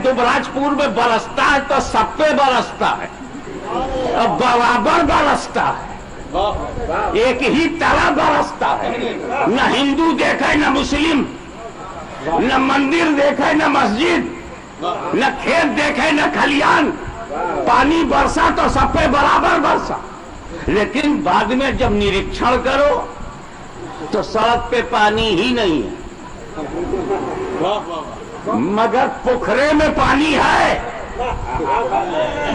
दुबराजपुर में बरसता है तो सब पे बरसता है, और बराबर बरसता है, एक ही तरह बरसता है। न हिंदू देखे न मुस्लिम, न मंदिर देखे न मस्जिद, न खेत देखे न खलियान, पानी बरसा तो सब पे बराबर बरसा। लेकिन बाद में जब निरीक्षण करो तो सड़क पे पानी ही नहीं है, मगर पोखरे में पानी है।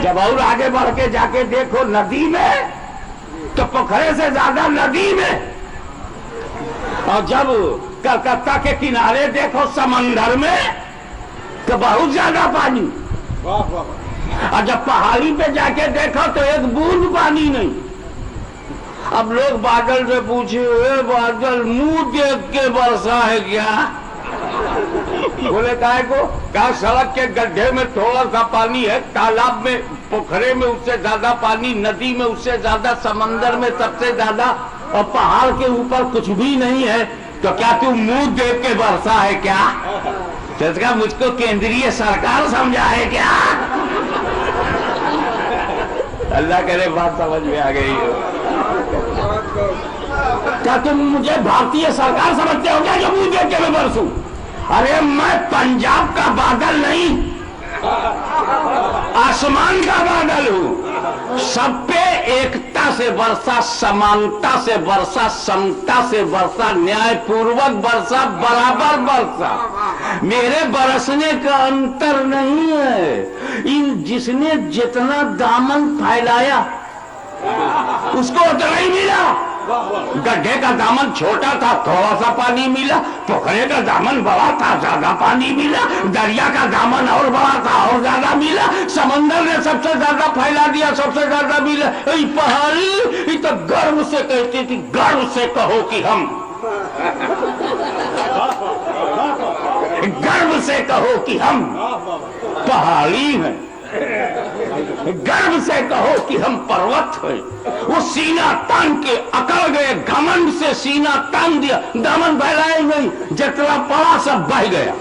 जब और आगे बढ़ के जाके देखो नदी में, तो पोखरे से ज्यादा नदी में। और जब कलकत्ता के किनारे देखो समंदर में, तो बहुत ज्यादा पानी। और जब पहाड़ी पे जाके देखो तो एक बूंद पानी नहीं। अब लोग बादल से पूछे, बादल मुंह देख के बरसा है क्या? बोले काहे को? क्या सड़क के गड्ढे में थोड़ा सा पानी है, तालाब में पोखरे में उससे ज्यादा पानी, नदी में उससे ज्यादा, समंदर में सबसे ज्यादा, और पहाड़ के ऊपर कुछ भी नहीं है, तो क्या तू मुंह देख के बरसा है क्या? तो इसका मुझको केंद्रीय सरकार समझा है क्या? अल्लाह करे बात समझ में आ गई हो। क्या तुम मुझे भारतीय सरकार समझते हो क्या जो मुंह देख के मैं बरसूं? अरे मैं पंजाब का बादल नहीं, आसमान का बादल हूं। सब पे एकता से वर्षा, समानता से वर्षा, समता से वर्षा, न्याय पूर्वक वर्षा, बराबर वर्षा। मेरे बरसने का अंतर नहीं है। इन जिसने जितना दामन फैलाया उसको उतना ही मिला। गड्ढे का दामन छोटा था, थोड़ा सा पानी मिला। पोखरे का दामन बड़ा था, ज्यादा पानी मिला। दरिया का दामन और बड़ा था, और ज्यादा मिला। समंदर ने सबसे ज्यादा फैला दिया, सबसे ज्यादा मिला। पहाड़ी तो गर्व से कहती थी, गर्व से कहो कि हम, गर्व से कहो कि हम पहाड़ी हैं, गर्व से कहो कि हम पर्वत हैं। वो सीना तान के अकड़ गए, घमंड से सीना तान दिया, दामन फैलाए नहीं, जितना पड़ा सब बह गया,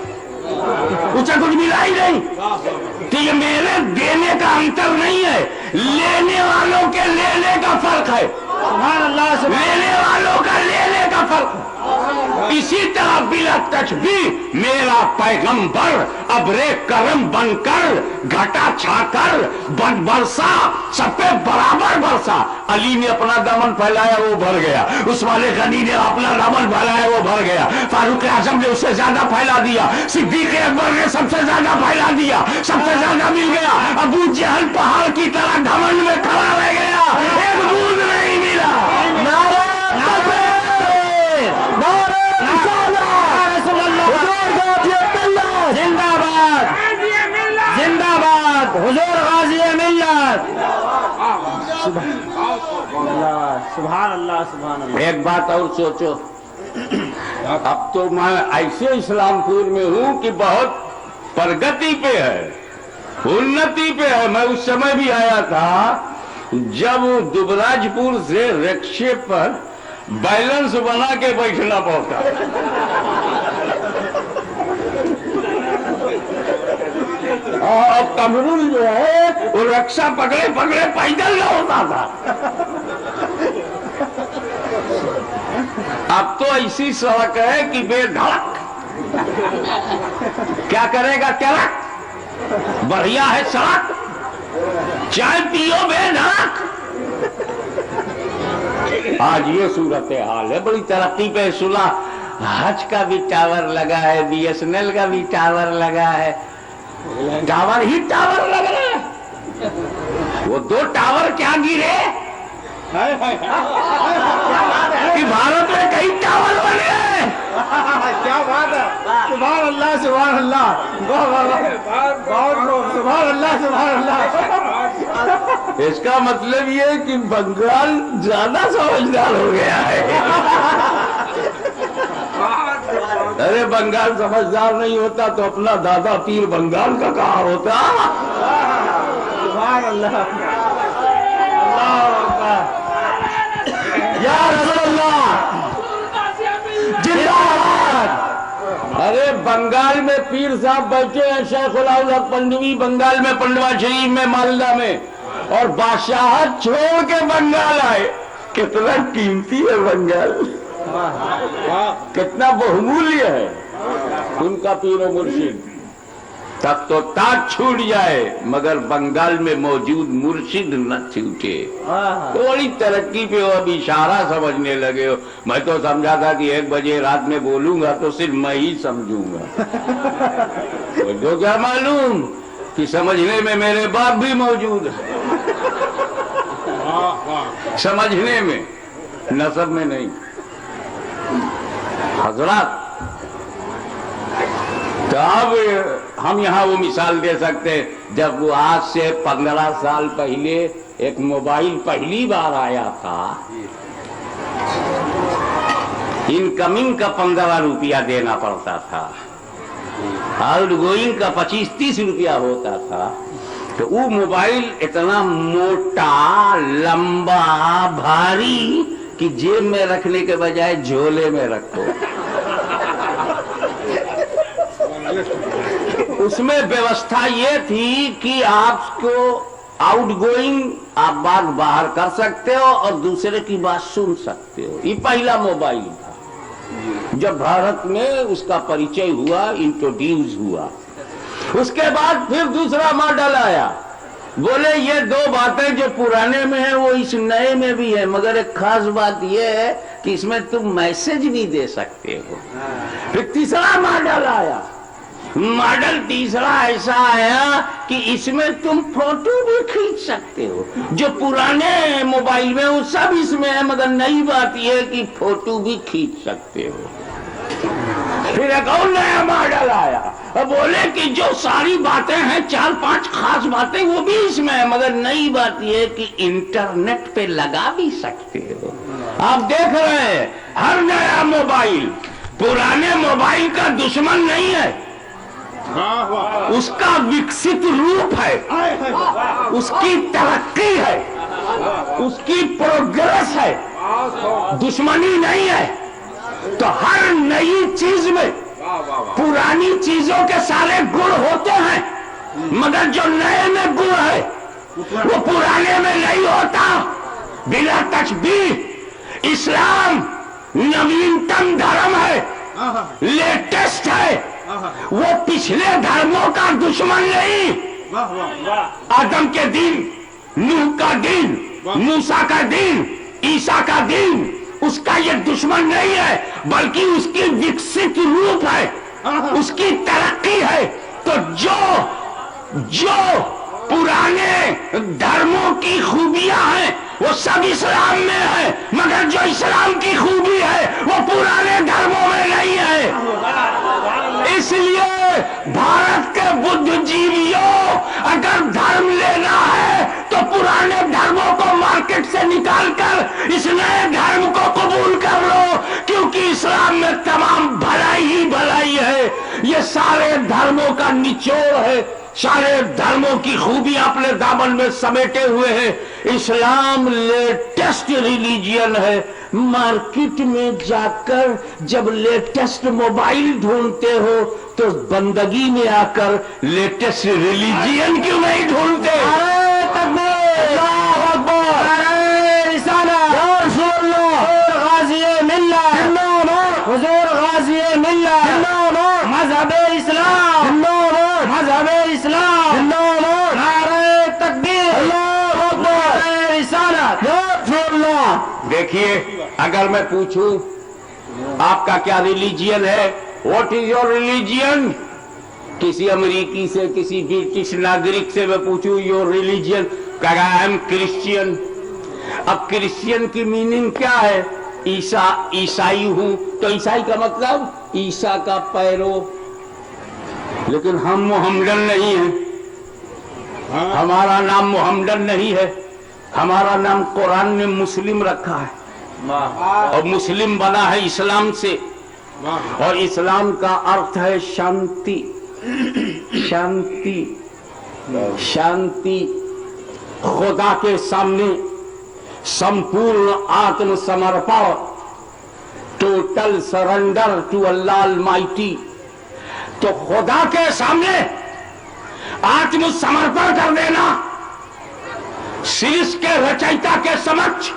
उसे कुछ मिला ही नहीं। तो ये मेरे देने का अंतर नहीं है, लेने वालों के लेने का फर्क है। लेने वालों का लेने का फर्क। इसी तरह बिला तशबीह मेरा पैगंबर अबरे करम बनकर घटा छाकर बरसा, सब पे बराबर बरसा। अली ने अपना दामन फैलाया, वो भर गया। उस्मान गनी ने अपना दामन फैलाया, वो भर गया। फारूक आजम ने उससे ज्यादा फैला दिया। सिद्दीक अकबर ने सबसे ज्यादा फैला दिया, सबसे ज्यादा मिल गया। अबू जहल पहाड़ की तरह घमंड में खड़ा रह गया, एक बूंद नहीं मिला। जिंदाबाद जिंदाबाद हुजूर गाजी मिल्लत। सुभान अल्लाह सुभान अल्लाह। एक बात और सोचो, अब तो मैं ऐसे इस्लामपुर में हूं कि बहुत प्रगति पे है, उन्नति पे है। मैं उस समय भी आया था जब दुबराजपुर से रिक्शे पर बैलेंस बना के बैठना पड़ता। और कमरूल जो है वो रक्षा पकड़े पकड़े पैदल लौटता था। अब तो ऐसी सड़क है कि बेधड़क, क्या करेगा टरक। बढ़िया है सड़क, चाय पियो बेधड़क। आज ये सूरत हाल है। बड़ी तरक्की पे सुना, हज का भी टावर लगा है, BSNL का भी टावर लगा है। टावर ही टावर लग रहे हैं। वो 2 टावर क्या गिरे कि भारत में कई टावर बने हैं। क्या बात है, सुभान अल्लाह सुभान अल्लाह, सुभान अल्लाह सुभान अल्लाह। इसका मतलब ये है कि बंगाल ज्यादा समझदार हो गया है। अरे बंगाल समझदार नहीं होता तो अपना दादा पीर बंगाल का कहा होता। सुभान अल्लाह, या रसूल अल्लाह जिंदाबाद। अरे बंगाल में पीर साहब बैठे हैं, शेख उल हक पंडवी बंगाल में, पंडवा शरीफ में, मालदा में, और बादशाहत छोड़ के बंगाल आए। कितना कीमती है बंगाल, कितना बहुमूल्य है उनका पीरो मुर्शिद। तब तो ताज छूट जाए मगर बंगाल में मौजूद मुर्शिद न छूटे। थोड़ी तरक्की पे हो, अब इशारा समझने लगे हो। मैं तो समझा था कि 1 बजे रात में बोलूंगा तो सिर्फ मैं ही समझूंगा। तो क्या मालूम कि समझने में मेरे बाप भी मौजूद है, समझने में, नसब में नहीं। हजरत, तो अब हम यहाँ वो मिसाल दे सकते हैं, जब वो आज से 15 साल पहले एक मोबाइल पहली बार आया था, इनकमिंग का 15 रुपया देना पड़ता था, आउट गोइंग का 25-30 रुपया होता था। तो वो मोबाइल इतना मोटा, लंबा, भारी कि जेब में रखने के बजाय झोले में रखो। उसमें व्यवस्था ये थी कि आपको आउटगोइंग आप बात बाहर कर सकते हो और दूसरे की बात सुन सकते हो। ये पहला मोबाइल था जब भारत में उसका परिचय हुआ, इंट्रोड्यूस हुआ। उसके बाद फिर दूसरा मॉडल आया। बोले ये 2 बातें जो पुराने में है वो इस नए में भी है, मगर एक खास बात ये है कि इसमें तुम मैसेज भी दे सकते हो। फिर तीसरा मॉडल आया। मॉडल तीसरा ऐसा आया कि इसमें तुम फोटो भी खींच सकते हो। जो पुराने मोबाइल में वो सब इसमें है, मगर नई बात यह है कि फोटो भी खींच सकते हो। फिर एक और नया मॉडल आया और बोले कि जो सारी बातें हैं, 4-5 खास बातें, वो भी इसमें है, मगर नई बात यह है कि इंटरनेट पे लगा भी सकते हो। आप देख रहे हैं हर नया मोबाइल पुराने मोबाइल का दुश्मन नहीं है, उसका विकसित रूप है, उसकी तरक्की है, उसकी प्रोग्रेस है, दुश्मनी नहीं है। तो हर नई चीज में पुरानी चीजों के सारे गुण होते हैं, मगर जो नए में गुण है वो पुराने में नहीं होता। बिना तशबीह इस्लाम नवीनतम धर्म है, लेटेस्ट है, वो पिछले धर्मों का दुश्मन नहीं। आदम के दिन, नूह का दिन, मूसा का दिन, ईसा का दिन, उसका ये दुश्मन नहीं है, बल्कि उसकी विकसित रूप है, उसकी तरक्की है। तो जो पुराने धर्मों की खूबियां हैं वो सब इस्लाम में है, मगर जो इस्लाम की खूबी है वो पुराने धर्मों में नहीं है। इसलिए भारत के बुद्धिजीवियों, अगर धर्म लेना है तो पुराने धर्मों को मार्केट से निकालकर इस नए धर्म को कबूल कर लो, क्योंकि इस्लाम में तमाम भलाई ही भलाई है। ये सारे धर्मों का निचोड़ है, सारे धर्मों की खूबी अपने दामन में समेटे हुए हैं। इस्लाम लेटेस्ट रिलीजियन है। मार्केट में जाकर जब लेटेस्ट मोबाइल ढूंढते हो तो बंदगी में आकर लेटेस्ट रिलीजियन क्यों नहीं ढूंढते? मजहब इस्लाम, मजहब इस्लाम, नारे तकबीर, देखिए, अगर मैं पूछूं आपका क्या रिलीजियन है, व्हाट इज योर रिलीजियन, किसी अमेरिकी से, किसी ब्रिटिश नागरिक से मैं पूछूं योर रिलीजियन, कहा आई एम क्रिश्चियन। अब क्रिश्चियन की मीनिंग क्या है? ईसाई हूं, तो ईसाई का मतलब ईसा का पैरो। लेकिन हम मोहम्मदन नहीं है, हमारा नाम मोहम्मदन नहीं है, हमारा नाम कुरान ने मुस्लिम रखा है, और मुस्लिम बना है इस्लाम से, और इस्लाम का अर्थ है शांति। शांति, शांति, खुदा के सामने संपूर्ण आत्मसमर्पण, total surrender to Allah almighty. तो खुदा के सामने आत्मसमर्पण कर देना, सृष्टि के रचयिता के समक्ष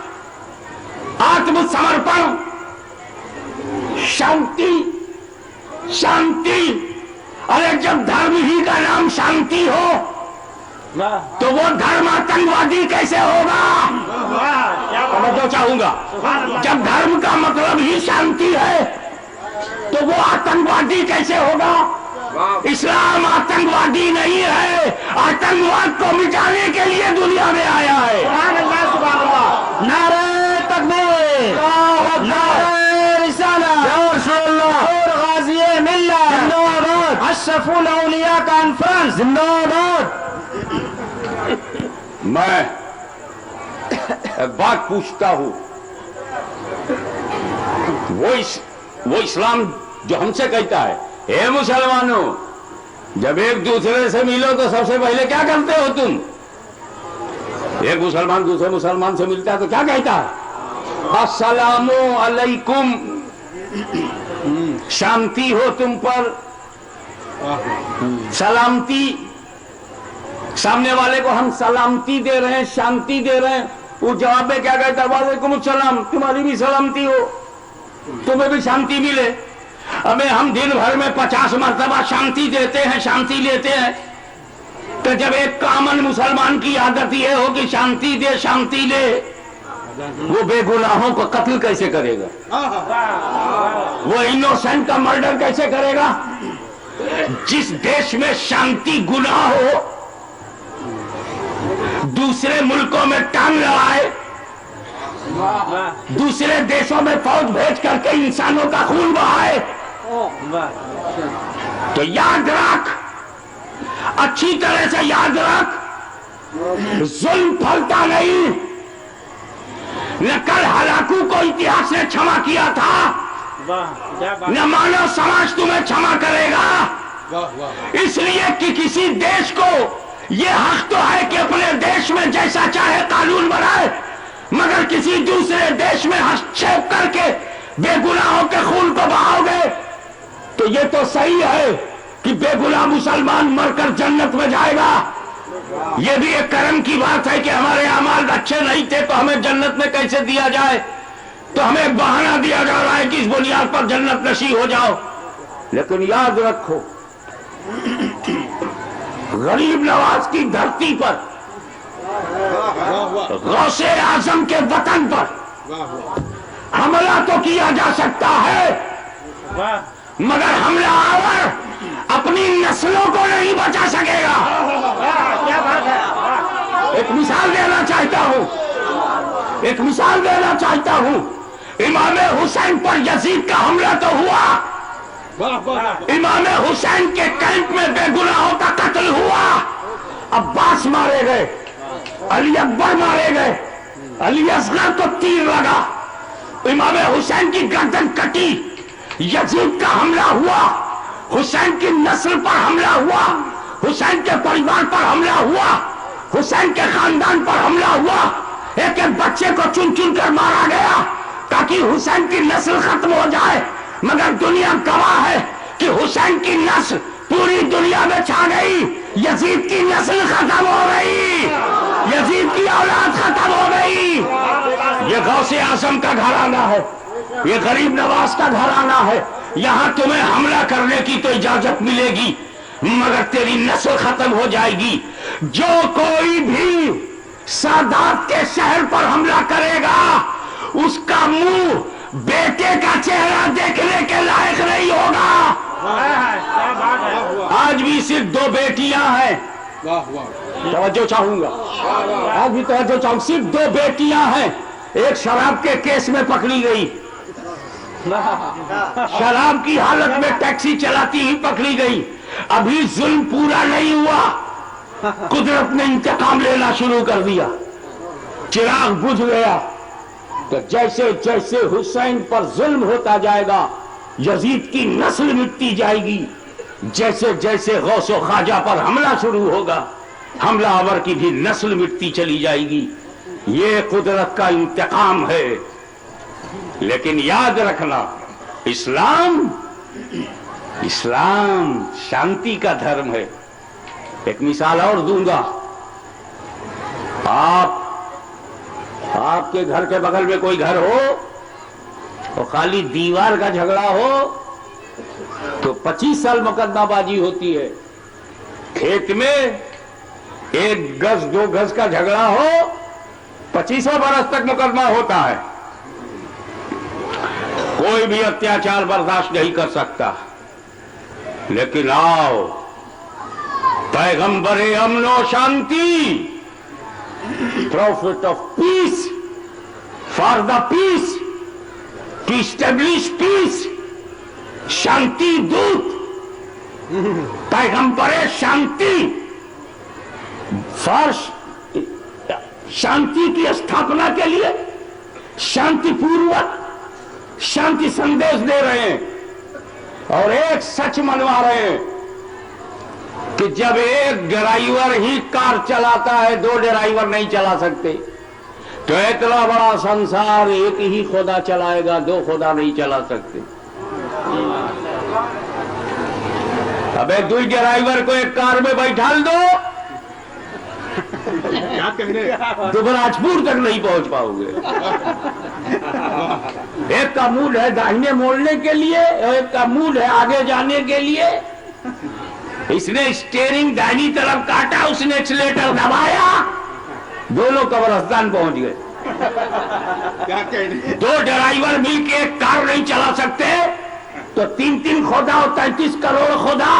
आत्मसमर्पण, शांति शांति। अरे जब धर्म ही का नाम शांति हो तो वो धर्म आतंकवादी कैसे होगा? मैं तो चाहूंगा, जब धर्म का मतलब ही शांति है तो वो आतंकवादी कैसे होगा? इस्लाम आतंकवादी नहीं है, आतंकवाद को मिटाने के लिए दुनिया में आया है। नारे तकबीर, नारे रिसालत, और गाज़िए मिल्लत जिंदाबाद, अशरफुल औलिया कॉन्फ्रेंस जिंदाबाद। मैं एक बात पूछता हूं, वो इस्लाम जो हमसे कहता है, हे मुसलमानों, जब एक दूसरे से मिलो तो सबसे पहले क्या करते हो तुम? एक मुसलमान दूसरे मुसलमान से मिलता है तो क्या कहता है? अस्सलामु अलैकुम, शांति हो तुम पर, सलामती। सामने वाले को हम सलामती दे रहे हैं, शांति दे रहे हैं, वो जवाब में क्या कहता है? वालेकुम सलाम, तुम्हारी भी सलामती हो, तुम्हें भी शांति मिले। हमें हम दिन भर में 50 मरतबा शांति देते हैं, शांति लेते हैं, तो जब एक कॉमन मुसलमान की आदत ये हो कि शांति दे शांति ले, वो बेगुनाहों को कत्ल कैसे करेगा? वो इनोसेंट का मर्डर कैसे करेगा? जिस देश में शांति गुनाह हो, दूसरे मुल्कों में टांग लड़ाए, दूसरे देशों में फौज भेज करके इंसानों का खून बहाए, तो याद रख, अच्छी तरह से याद रख, जुल्म फलता नहीं। न कल हलाकू को इतिहास ने क्षमा किया था, न मानव समाज तुम्हें क्षमा करेगा। इसलिए कि किसी देश को यह हक तो है कि अपने देश में जैसा चाहे कानून बनाए, मगर किसी दूसरे देश में हस्तक्षेप करके बेगुनाहों के खून को बहाओगे तो ये तो सही है कि बेगुनाह मुसलमान मरकर जन्नत में जाएगा। ये भी एक कर्म की बात है कि हमारे अमाल अच्छे नहीं थे तो हमें जन्नत में कैसे दिया जाए, तो हमें एक बहाना दिया जा रहा है कि इस बुनियाद पर जन्नत नसीब हो जाओ। लेकिन याद रखो, गरीब नवाज की धरती पर, गौसे आजम के वतन पर हमला तो किया जा सकता है, मगर हमलावर अपनी नस्लों को नहीं बचा सकेगा। एक मिसाल देना चाहता हूं, एक मिसाल देना चाहता हूं। इमाम हुसैन पर यजीद का हमला तो हुआ, इमाम हुसैन के कैंप में बेगुनाहों का कत्ल हुआ, अब्बास मारे गए, अली अकबर मारे गए, अली असगर को तीर लगा, इमाम हुसैन की गर्दन कटी, यजीद का हमला हुआ, हुसैन की नस्ल पर हमला हुआ, हुसैन के परिवार पर हमला हुआ, हुसैन के खानदान पर हमला हुआ, एक एक बच्चे को चुन चुन कर मारा गया ताकि हुसैन की नस्ल खत्म हो जाए। मगर दुनिया गवाह है कि हुसैन की नस्ल पूरी दुनिया में छा गई, यजीद की नस्ल खत्म हो गई, यजीद की औलाद खत्म हो गई। ये गौसे आजम का घराना है, ये गरीब नवाज का घराना है। यहां तुम्हें हमला करने की तो इजाजत मिलेगी, मगर तेरी नस्ल खत्म हो जाएगी। जो कोई भी सादात के शहर पर हमला करेगा, उसका मुंह बेटे का चेहरा देखने के लायक नहीं होगा। आज भी सिर्फ 2 बेटियां हैं, तवज्जो चाहूंगा, आज भी तवज्जो चाहूंगा, सिर्फ 2 बेटियां हैं। एक शराब के केस में पकड़ी गई, शराब की हालत में टैक्सी चलाती ही पकड़ी गई। अभी जुल्म पूरा नहीं हुआ, कुदरत ने इंतकाम लेना शुरू कर दिया, चिराग बुझ गया। तो जैसे जैसे हुसैन पर जुल्म होता जाएगा, यजीद की नस्ल मिटती जाएगी। जैसे जैसे गौसो ख्वाजा पर हमला शुरू होगा, हमलावर की भी नस्ल मिटती चली जाएगी। ये कुदरत का इंतकाम है। लेकिन याद रखना, इस्लाम इस्लाम शांति का धर्म है। एक मिसाल और दूंगा। आपके घर के बगल में कोई घर हो और खाली दीवार का झगड़ा हो तो 25 साल मुकदमाबाजी होती है। खेत में 1 गज 2 गज का झगड़ा हो 25 बरस तक मुकदमा होता है। कोई भी अत्याचार बर्दाश्त नहीं कर सकता। लेकिन आओ, पैगंबरे अमनो शांति, prophet of peace, for the peace, to establish peace, शांति दूत, पैगंबरे शांति, फॉर शांति की स्थापना के लिए शांतिपूर्वक शांति संदेश दे रहे हैं। और एक सच मनवा रहे हैं कि जब एक ड्राइवर ही कार चलाता है, 2 ड्राइवर नहीं चला सकते, तो इतना बड़ा संसार एक ही खुदा चलाएगा, 2 खुदा नहीं चला सकते। अबे 2 ड्राइवर को एक कार में बैठाल दो, क्या कहने, दुबराजपुर तक नहीं पहुंच पाओगे। एक का मूड है दाहिने मोड़ने के लिए और एक का मूड है आगे जाने के लिए। इसने स्टीयरिंग दाहिनी तरफ काटा, उसने एक्सीलेटर दबाया, दोनों कब्रिस्तान पहुंच गए। क्या कहने, 2 ड्राइवर मिलके एक कार नहीं चला सकते तो 3-3 खुदा और 33 करोड़ खुदा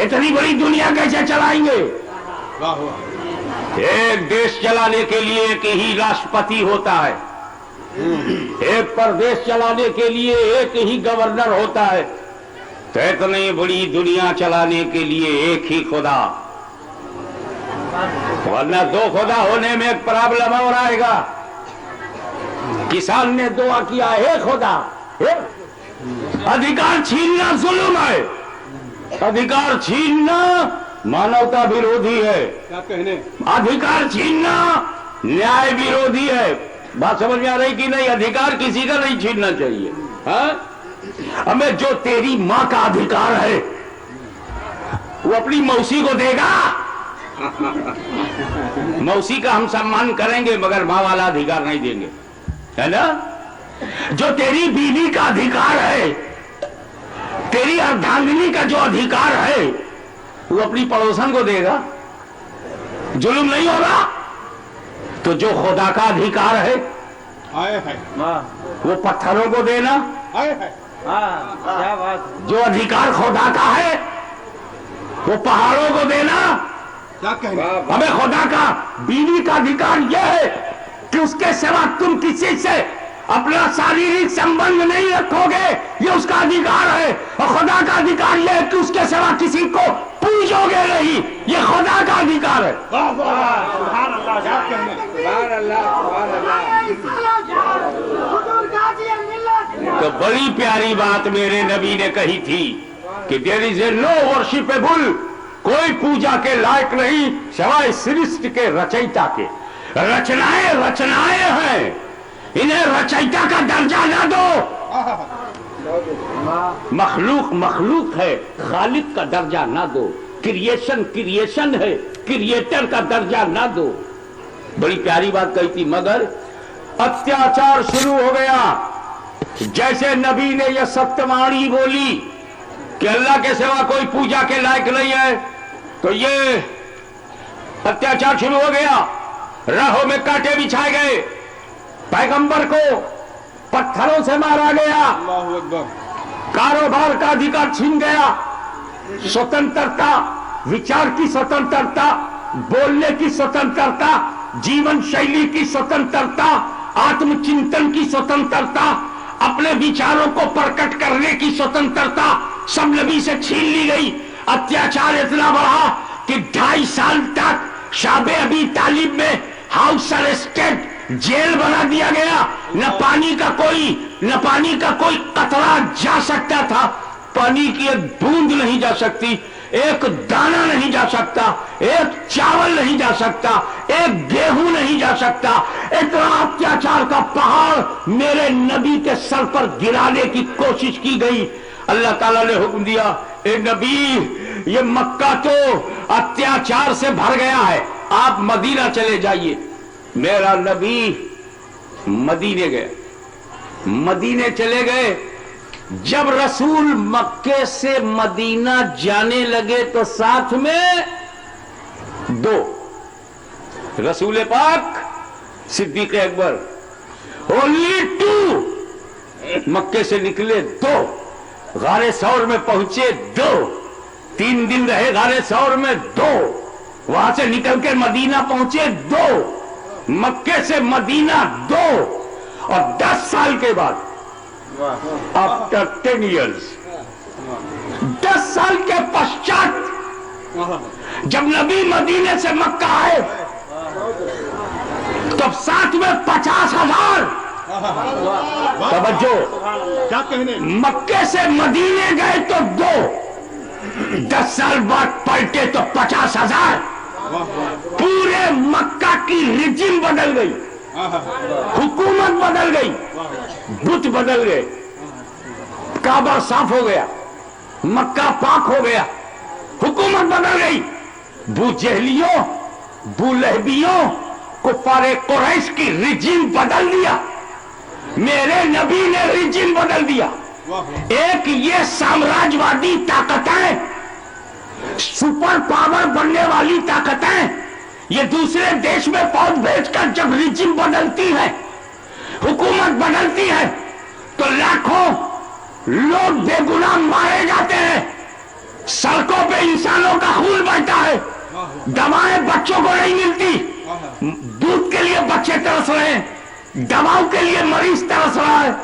इतनी बड़ी दुनिया कैसे चलाएंगे? वाह वाह। एक देश चलाने के लिए एक ही राष्ट्रपति होता है, एक प्रदेश चलाने के लिए एक ही गवर्नर होता है, तो इतनी बड़ी दुनिया चलाने के लिए एक ही खुदा। वरना 2 खुदा होने में एक प्रॉब्लम और आएगा। किसान ने दुआ किया, हे खुदा, अधिकार छीनना जुल्म है, अधिकार छीनना मानवता विरोधी है, क्या कहने, अधिकार छीनना न्याय विरोधी है। बात समझ में आ रही कि नहीं? अधिकार किसी का नहीं छीनना चाहिए। हाँ, हमें जो तेरी माँ का अधिकार है वो अपनी मौसी को देगा। मौसी का हम सम्मान करेंगे मगर माँ वाला अधिकार नहीं देंगे, है ना? जो तेरी बीवी का अधिकार है, तेरी अर्धांगिनी का जो अधिकार है वो अपनी पड़ोसन को देगा। जुल्म नहीं होगा। तो जो खुदा का अधिकार है आए है, वो पत्थरों को देना। आए है, क्या बात, जो अधिकार खुदा का है वो पहाड़ों को देना। क्या कहने, हमें खुदा का बीवी का अधिकार यह है कि उसके सिवा तुम किसी से अपना शारीरिक संबंध नहीं रखोगे, ये उसका अधिकार है। और खुदा का अधिकार यह है कि उसके सिवा किसी को पूजोगे नहीं, ये खुदा का अधिकार है। वाह वाह, सुभान अल्लाह, क्या कहने, सुभान अल्लाह, सुभान अल्लाह। तो बड़ी प्यारी बात मेरे नबी ने कही थी कि there is a no worshipable, कोई पूजा के लायक नहीं सिवाय सृष्टि के रचयिता के। रचनाएं रचनाएं हैं, इन्हें रचयिता का दर्जा ना दो। मखलूक मखलूक है, खालिक का दर्जा ना दो। क्रिएशन क्रिएशन है, क्रिएटर का दर्जा ना दो। बड़ी प्यारी बात कही थी। मगर अत्याचार शुरू हो गया। जैसे नबी ने यह सत्यवाणी बोली कि अल्लाह के सिवा कोई पूजा के लायक नहीं है, तो ये अत्याचार शुरू हो गया। राहों में कांटे बिछाए गए, पैगंबर को पत्थरों से मारा गया, अल्लाहु अकबर। कारोबार का अधिकार छीन गया, स्वतंत्रता, विचार की स्वतंत्रता, बोलने की स्वतंत्रता, जीवन शैली की स्वतंत्रता, आत्मचिंतन की स्वतंत्रता, अपने विचारों को प्रकट करने की स्वतंत्रता सब नबी से छीन ली गई। अत्याचार इतना बढ़ा कि 2.5 साल तक शाबे अबी तालिब में हाउस अरेस्टेड, जेल बना दिया गया। न पानी का कोई कतरा जा सकता था, पानी की एक बूंद नहीं जा सकती, एक दाना नहीं जा सकता, एक चावल नहीं जा सकता, एक गेहूं नहीं जा सकता। इतना अत्याचार का पहाड़ मेरे नबी के सर पर गिराने की कोशिश की गई। अल्लाह ताला ने हुक्म दिया, ए नबी, ये मक्का तो अत्याचार से भर गया है, आप मदीना चले जाइए। मेरा नबी मदीने गए, मदीने चले गए। जब रसूल मक्के से मदीना जाने लगे तो साथ में दो, रसूल पाक, सिद्दीक अकबर, ओनली टू। मक्के से निकले दो, गारे सौर में पहुंचे दो, 3 दिन रहे गारे सौर में दो, वहां से निकल के मदीना पहुंचे दो, मक्के से मदीना दो, और 10 साल के बाद, आफ्टर 10 years, 10 साल के पश्चात जब नबी मदीने से मक्का आए तब साथ में 50,000, तवज्जो, क्या कहने, मक्के से मदीने गए तो 2, 10 साल बाद पलटे तो 50,000। पूरे मक्का की रिजिम बदल गई, हुकूमत बदल गई, बुत बदल गए, काबा साफ हो गया, मक्का पाक हो गया, हुकूमत बदल गई। बूजहलियों, बुलहबियों, कुफारे कुरैश की रिजिम बदल दिया, मेरे नबी ने रिजिम बदल दिया। एक ये साम्राज्यवादी ताकतें, सुपर पावर बनने वाली ताकतें, ये दूसरे देश में फौज भेजकर जब रिजिम बदलती है, हुकूमत बदलती है, तो लाखों लोग बेगुनाह मारे जाते हैं, सड़कों पे इंसानों का खून बहता है, दवाएं बच्चों को नहीं मिलती, दूध के लिए बच्चे तरस रहे हैं, दवाओं के लिए मरीज तरस रहा है,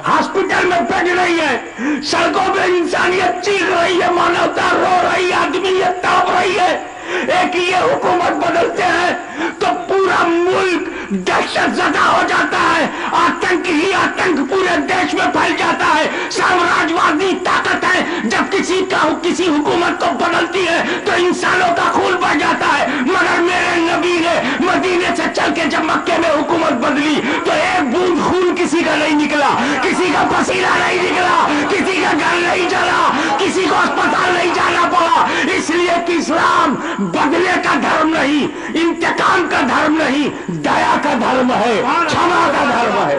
हॉस्पिटल में बेड नहीं है, सड़कों पे इंसानियत चीख रही है, मानवता रो रही है, आदमीयत तड़प रही है। एक ये हुकूमत बदलते हैं तो पूरा मुल्क दहशत ज़दा हो जाता है, आतंक ही आतंक पूरे देश में फैल जाता है। साम्राज्यवादी ताकत है, जब किसी हुकूमत को बदलती है तो इंसानों का खून बह जाता है। मगर मेरे नबी ने मदीने से चल के जब मक्के में हुकूमत बदली तो एक बूंद खून किसी का नहीं निकला, किसी का पसीना नहीं निकला, किसी का घर नहीं जला, किसी को अस्पताल नहीं जाना पड़ा, इसलिए कि इस्लाम बदले का धर्म नहीं, इंतकाम का धर्म नहीं, दया का धर्म है, क्षमा का धर्म है।